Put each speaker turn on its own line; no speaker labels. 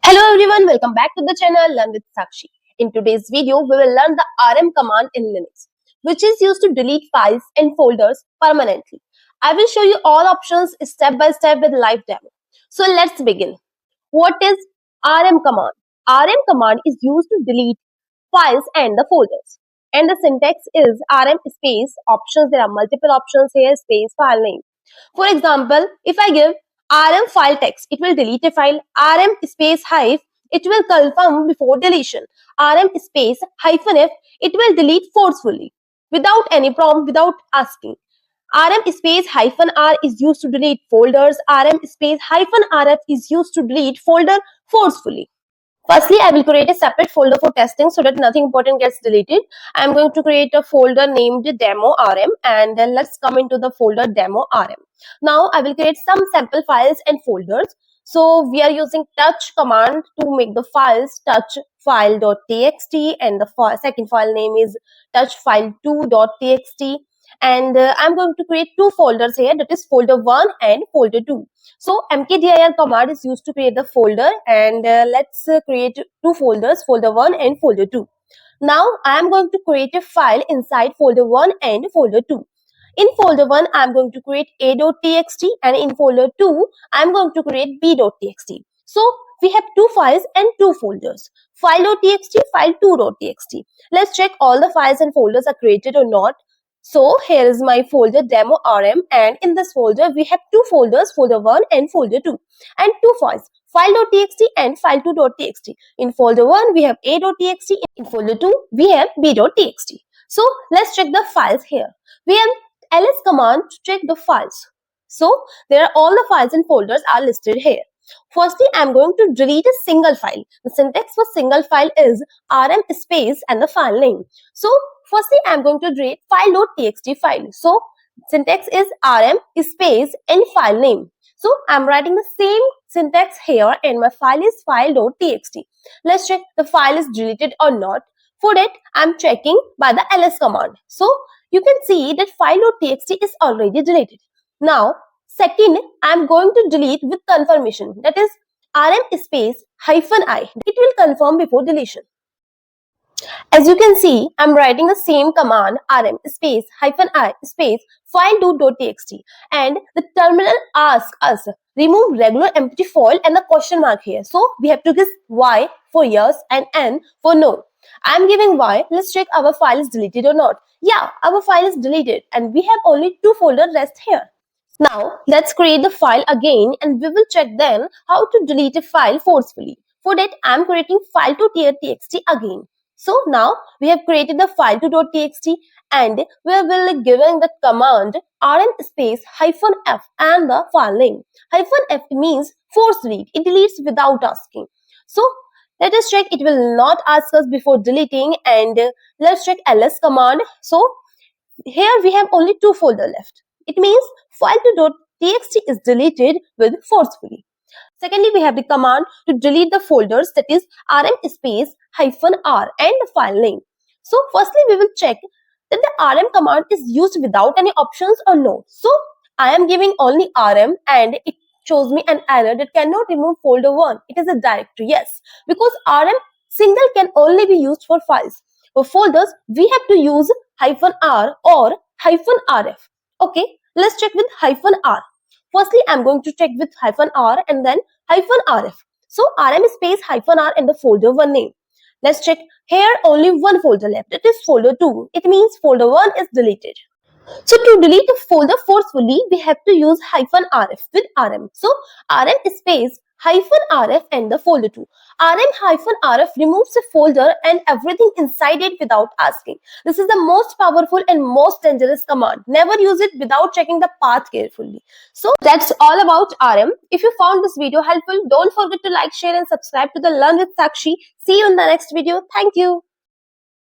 Hello everyone, welcome back to the channel Learn with Sakshi. In today's video, we will learn the rm command in Linux, which is used to delete files and folders permanently. I will show you all options step by step with live demo. So let's begin. What is rm command? Rm command is used to delete files and the folders. And the syntax is rm space options. There are multiple options here, space file name. For example, if I give rm file text, it will delete a file. Rm space hyphen, it will confirm before deletion. Rm space hyphen f, it will delete forcefully without any prompt, without asking. Rm space hyphen r is used to delete folders. Rm space hyphen rf is used to delete folder forcefully. Firstly, I will create a separate folder for testing so that nothing important gets deleted. I am going to create a folder named demo rm, and then let's come into the folder demo rm. Now I will create some sample files and folders. So we are using touch command to make the files touch file.txt, and the second file name is touch file2.txt. And I'm going to create two folders here, that is folder 1 and folder 2. So mkdir command is used to create the folder, and let's create two folders, folder 1 and folder 2. Now I am going to create a file inside folder 1 and folder 2. In folder 1, I am going to create a.txt, and in folder 2, I am going to create b.txt. So we have two files and two folders, file.txt, file2.txt. Let's check all the files and folders are created or not. So here is my folder demo rm, and in this folder we have two folders, folder 1 and folder 2, and two files, file.txt and file2.txt. In folder 1 we have a.txt, in folder 2 we have b.txt. So let's check the files here. We have ls command to check the files. So there are all the files and folders are listed here. Firstly, I am going to delete a single file. The syntax for single file is rm space and the file name. So firstly, I am going to delete file.txt file. So syntax is rm space and file name. So I am writing the same syntax here, and my file is file.txt. Let's check the file is deleted or not. For that, I am checking by the ls command. So you can see that file.txt is already deleted. Now, second, I am going to delete with confirmation, that is rm space hyphen I. It will confirm before deletion. As you can see, I am writing the same command rm space hyphen I space file2.txt, and the terminal asks us remove regular empty file and the question mark here. So we have to guess y for yes and n for no. I am giving y. Let's check our file is deleted or not. Yeah, our file is deleted, and we have only two folders left here. Now let's create the file again, and we will check then how to delete a file forcefully. For that, I am creating file2.txt again. So now we have created the file2.txt, and we will be giving the command rm space hyphen f and the file name. Hyphen f means force delete. It deletes without asking. So let us check. It will not ask us before deleting, and let's check ls command. So here we have only two folders left. It means file2.txt is deleted with forcefully. Secondly, we have the command to delete the folders, that is rm space hyphen r and the file name. So firstly, we will check that the rm command is used without any options or no. So I am giving only rm, and it shows me an error that cannot remove folder 1. It is a directory, yes, because rm single can only be used for files. For folders, we have to use hyphen r or hyphen rf. Okay, let's check with hyphen r. Firstly, I am going to check with hyphen r and then hyphen rf. So rm space hyphen r in the folder 1 name. Let's check. Here only one folder left. It is folder 2. It means folder 1 is deleted. So to delete a folder forcefully, we have to use hyphen rf with rm. So rm space hyphen rf and the folder 2. Rm hyphen rf removes a folder and everything inside it without asking. This is the most powerful and most dangerous command. Never use it without checking the path carefully. So that's all about rm. If you found this video helpful, don't forget to like, share and subscribe to the Learn with Sakshi. See you in the next video. Thank you.